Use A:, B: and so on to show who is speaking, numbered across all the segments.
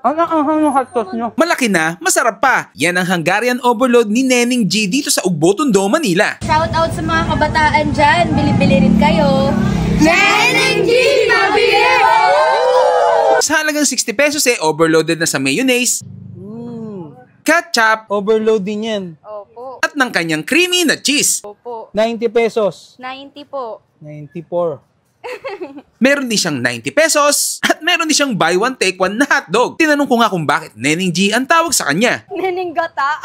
A: Ang anghang yung hot sauce nyo.
B: Malaki na, masarap pa. Yan ang Hungarian overload ni Neneng G dito sa Ugbo, Tondo, Manila.
C: Shout out sa mga kabataan dyan. Bili-bili rin kayo. Neneng G! Mabili!
B: Sa halagang 60 pesos overloaded na sa mayonnaise, ketchup,
A: Overload din yan.
C: Opo.
B: at ng kanyang creamy na cheese.
C: Opo.
A: 90 pesos.
C: 90 po.
A: 94.
B: Meron din siyang 90 pesos at meron din siyang buy one take one na hotdog. Tinanong ko nga kung bakit Neneng G ang tawag sa kanya.
C: Neneng gata.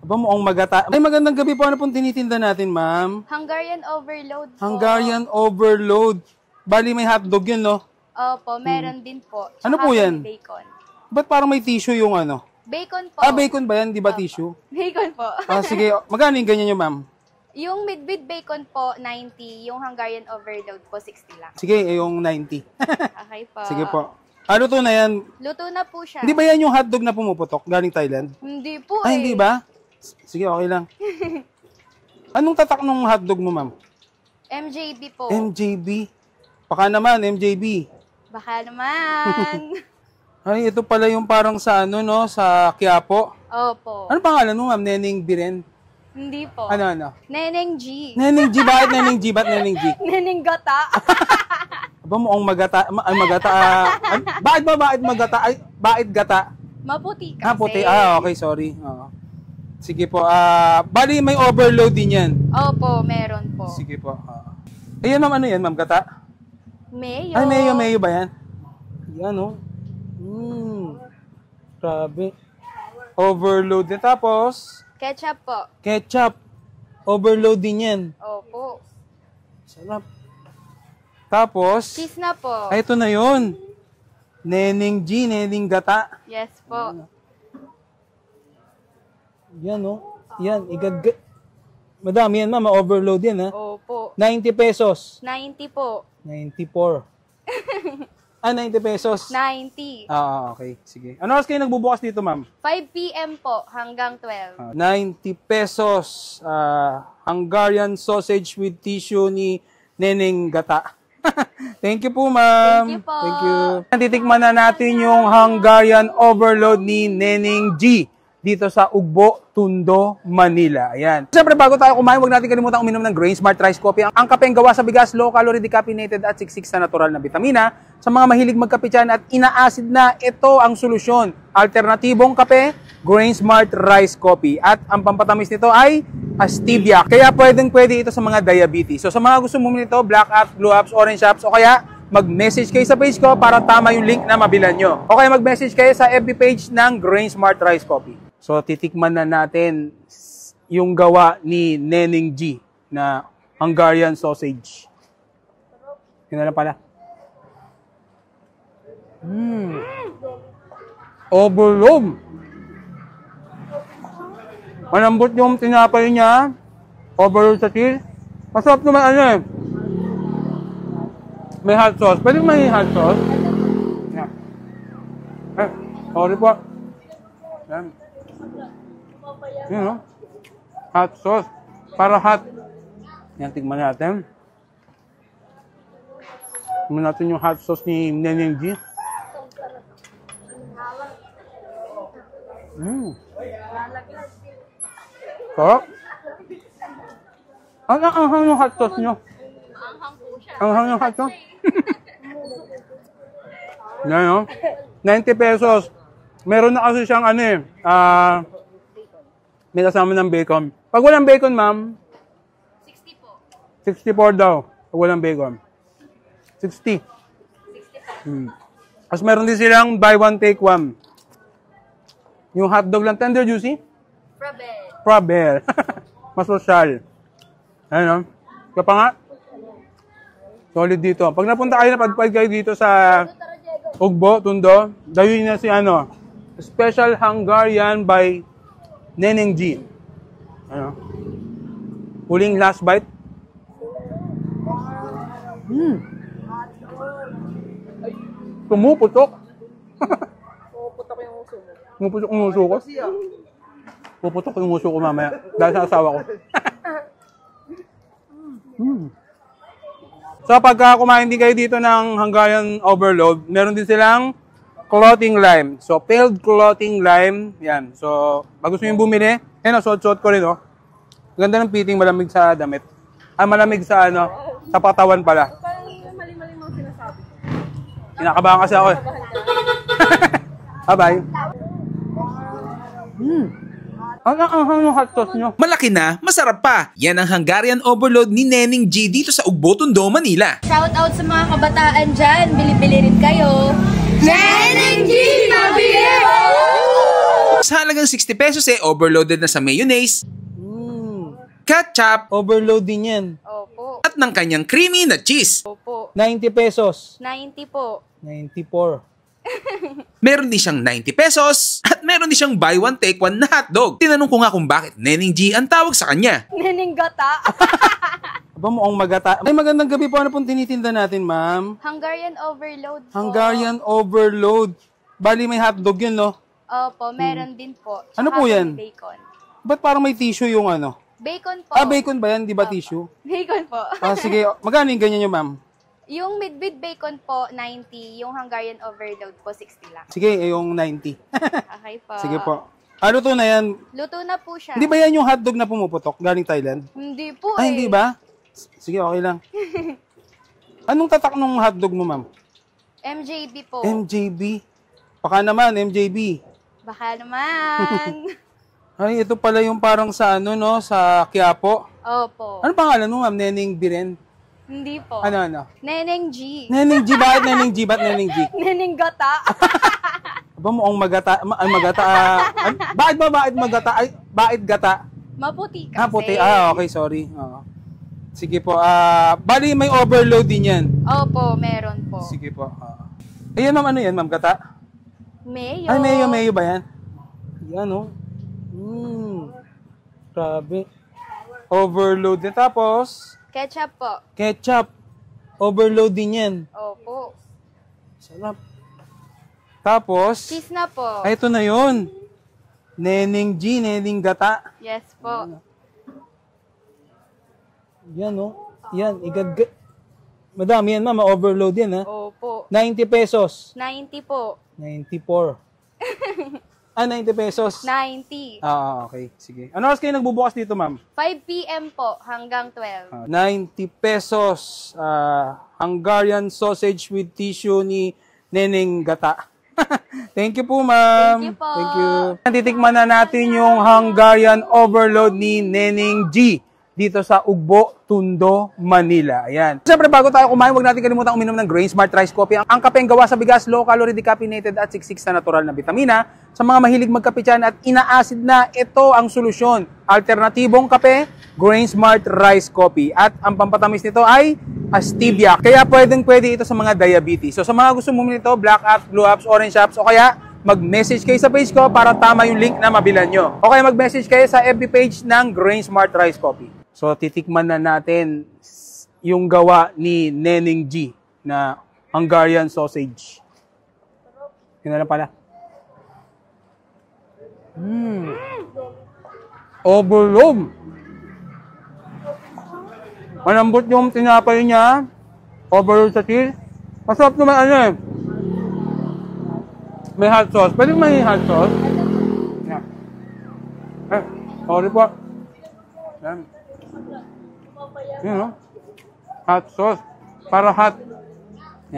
A: Aba, mukhang magata. Ay, magandang gabi po. Ano pong tinitinda natin, ma'am?
C: Hungarian overload po.
A: Hungarian overload. Bali, may hotdog yun, no?
C: Opo, meron din po.
A: Ano
C: Tsaka
A: po yan?
C: Bacon.
A: Ba't parang may tissue yung ano?
C: Bacon po.
A: Ah, bacon ba yan? Di ba
C: Opo.
A: tissue?
C: Bacon po.
A: Ah, sige. Magkano yung ganyan nyo, ma'am?
C: Yung with bacon po, 90. Yung Hungarian overload po, 60 lang.
A: Sige, yung 90.
C: Okay po.
A: Sige po. Ano to na yan?
C: Luto na po siya.
A: Hindi ba yan yung hotdog na pumuputok galing Thailand?
C: Hindi po
A: Ay, hindi ba? Sige, okay lang. Anong tatak ng hotdog mo, ma'am?
C: MJB po.
A: MJB. Baka naman, MJB.
C: Baka naman.
A: Ay, ito pala yung parang sa ano, no? Sa Quiapo.
C: Opo.
A: Ano pangalan mo, ma'am? Neneng Biren?
C: Hindi po.
A: Ano?
C: Neneng G.
A: Neneng G. Bakit Neneng G? Ba't Neneng G?
C: Neneng gata.
A: Aba, mukhang magata. Magata. Bakit magata? Ay, bakit gata?
C: Maputi kasi.
A: Ah, puti. Ah, okay, sorry. Oo. Sige po. Bali, may overload din yan.
C: Opo, meron po.
A: Sige po. Ayan, ma'am. Ano yan, ma'am? Gata?
C: Mayo.
A: Ay, mayo ba yan? Yan, oh. Grabe. Overload din. Tapos,
C: Ketchup po.
A: ketchup. Overload din yan.
C: Opo.
A: Sarap. Tapos,
C: Cheese na po.
A: ay, ito na yun. Neneng G, Neneng Gata.
C: Yes po.
A: Yan, oh. Yan, madami yan, ma'am. Overload yan, ha?
C: Opo.
A: 90 pesos.
C: 90 po.
A: 94. 90 pesos.
C: 90.
A: Okay. Sige. Ano oras kayo nagbubukas dito, ma'am?
C: 5 p.m. po hanggang 12.
A: 90 pesos. Hungarian sausage with tissue ni Neneng Gata. Thank you po, ma'am.
C: Thank you po.
A: Thank you. Titikman na natin yung Hungarian overload ni Neneng G dito sa Ugbo, Tondo, Manila. Ayan. Siyempre, bago tayo kumain, huwag natin kalimutan uminom ng Grain Smart Rice Coffee. Ang kapeng gawa sa bigas, low calorie, decaffeinated at 66 na natural na vitamina. Sa mga mahilig magkape dyan at ina-acid na, ito ang solusyon. Alternatibong kape, Grain Smart Rice Coffee. At ang pampatamis nito ay stevia. Kaya pwede ito sa mga diabetes. So sa mga gusto bumili nito, black apps, blue apps, orange apps, o kaya mag-message kayo sa page ko para tama yung link na mabilan nyo. O kaya mag-message kayo sa FB page ng Grain Smart Rice Coffee. So titikman na natin yung gawa ni Neneng G na Hungarian sausage. Yun na lang pala. Overload. Malambot yung tinapay niya. Overload sa cheese. Masarap naman may hot sauce. Pwede may hot sauce? Yeah. Sorry po. Yan. Yan, no? Hot sauce. Para hot. Yan, tignan natin. Tignan natin yung hot sauce ni Neneng G. Sarap. Ang anghang yung hot sauce nyo.
C: Anghang po siya.
A: Anghang yung hot sauce. Yan, no? 90 pesos. Meron na kasi siyang may kasama ng bacon. Pag walang bacon, ma'am,
C: 60 po.
A: 64 daw. Pag walang bacon. 60.
C: 65.
A: Tapos meron din silang buy one, take one. Yung hotdog lang, tender juicy?
C: Probel.
A: Probel. Mas social. Ayun, no? Kaya pa nga. Solid dito. Pag napunta kayo, napadpad kayo dito sa Ugbo, Tondo, dayuin na si Special Hungarian by Neneng G. Huling last bite. Pumuputok.
D: Puputok yung uso mo.
A: Pumuputok yung uso ko. Puputok yung uso ko mamaya. Dahil sa asawa ko. So pagka kumain din kayo dito ng Hungarian Overload, meron din silang clothing lime. So peeled clothing lime, yan. So pag gusto niyo bumili, suot-suot ko rin, oh. Ganda ng fitting, malamig sa damit. Malamig sa sa katawan pala.
D: Parang mali-mali mga sinasabi.
A: Kinakabahan kasi ako eh. Bye-bye. Ang hot sauce nyo.
B: Malaki na, masarap pa. Yan ang Hungarian Overload ni Neneng G dito sa Ugbo, Tondo, Manila.
C: Shout out sa mga kabataan dyan. Bili-bili rin kayo. Neneng G! Mabili!
B: Sa halagang 60 pesos overloaded na sa mayonnaise, ketchup,
A: Overload din yan.
C: Opo.
B: at ng kanyang creamy na cheese.
C: Opo.
A: 90 pesos.
C: 90 po.
A: 94.
B: Meron din siyang 90 pesos at meron din siyang buy one take one na hotdog. Tinanong ko nga kung bakit Neneng G ang tawag sa kanya.
C: Neneng gata.
A: Aba, mukhang magata. Ay, magandang gabi po. Ano pong tinitinda natin, ma'am?
C: Hungarian overload po.
A: Hungarian Overload. Bali, may hotdog yun, no?
C: Opo, meron din po.
A: Ano
C: Tsaka
A: po yan?
C: may bacon.
A: Ba't parang may tissue yung
C: Bacon po.
A: bacon ba yan? Di ba tissue?
C: Bacon po.
A: Sige. Magkano yung ganyan yung ma'am?
C: Yung with bacon po, 90. Yung Hungarian overload po, 60 lang.
A: Sige, yung 90.
C: Okay po.
A: Sige po. Ano to na yan?
C: Luto na po siya.
A: Hindi ba yan yung hotdog na pumuputok galing Thailand?
C: Hindi po
A: Ay, hindi ba? Sige, okay lang. Anong tatak ng hotdog mo, ma'am?
C: MJB po.
A: MJB. Baka naman, MJB.
C: Baka naman.
A: Ay, ito pala yung parang sa sa Quiapo.
C: Opo.
A: Ano pangalan mo, ma'am? Neneng Biren?
C: Hindi po.
A: Ano?
C: Neneng G.
A: Neneng G. Bakit Neneng G? Ba't Neneng G?
C: Neneng gata.
A: Aba, mukhang magata. Bakit magata? Ay, bakit gata?
C: Maputi kasi.
A: Puti. Okay, sorry. Oo. Sige po. Bali, may overload din yan.
C: Opo, meron po.
A: Sige po. Ayan, ma'am. Ano yan, ma'am? Gata?
C: Mayo.
A: Ay, mayo ba yan? Yan, oh. Grabe. Overload din. Tapos,
C: Ketchup po.
A: ketchup. Overload din yan.
C: Opo.
A: Sarap. Tapos,
C: Cheese na po.
A: ay, ito na yun. Neneng G, Neneng Gata.
C: Yes po.
A: Yan, oh. Yan, Madami yan, ma'am. Overload yan, ha?
C: Opo.
A: 90 pesos.
C: 90 po.
A: 94. 90 pesos.
C: 90.
A: Okay. Sige. Ano oras kayo nagbubukas dito, ma'am?
C: 5 p.m. po hanggang 12.
A: 90 pesos. Hungarian sausage with tissue ni Neneng Gata. Thank you po, ma'am.
C: Thank you po.
A: Thank you. Titikman na natin yung Hungarian Overload ni Neneng G dito sa Ugbo, Tondo, Manila. Ayan. Siyempre, bago tayo kumain, huwag natin kalimutan uminom ng Grain Smart Rice Coffee. Ang kapeng gawa sa bigas, low calorie, decaffeinated at siksik sa natural na vitamina. Sa mga mahilig magkape dyan at ina-acid na, ito ang solusyon. Alternatibong kape, Grain Smart Rice Coffee. At ang pampatamis nito ay stevia. Kaya pwede ito sa mga diabetes. So sa mga gusto bumili nito, black apps, blue apps, orange apps, o kaya mag-message kayo sa page ko para tama yung link na mabilan nyo. O kaya mag-message kayo sa FB page ng Grain Smart Rice Coffee. So titikman na natin yung gawa ni Neneng G na Hungarian sausage. Yun na lang pala. Overload. Malambot yung tinapay niya. Overload sa cheese. Masarap naman May hot sauce. Pwede may hot sauce? Yeah. Sorry po. Yan. Hot sauce. Para hot.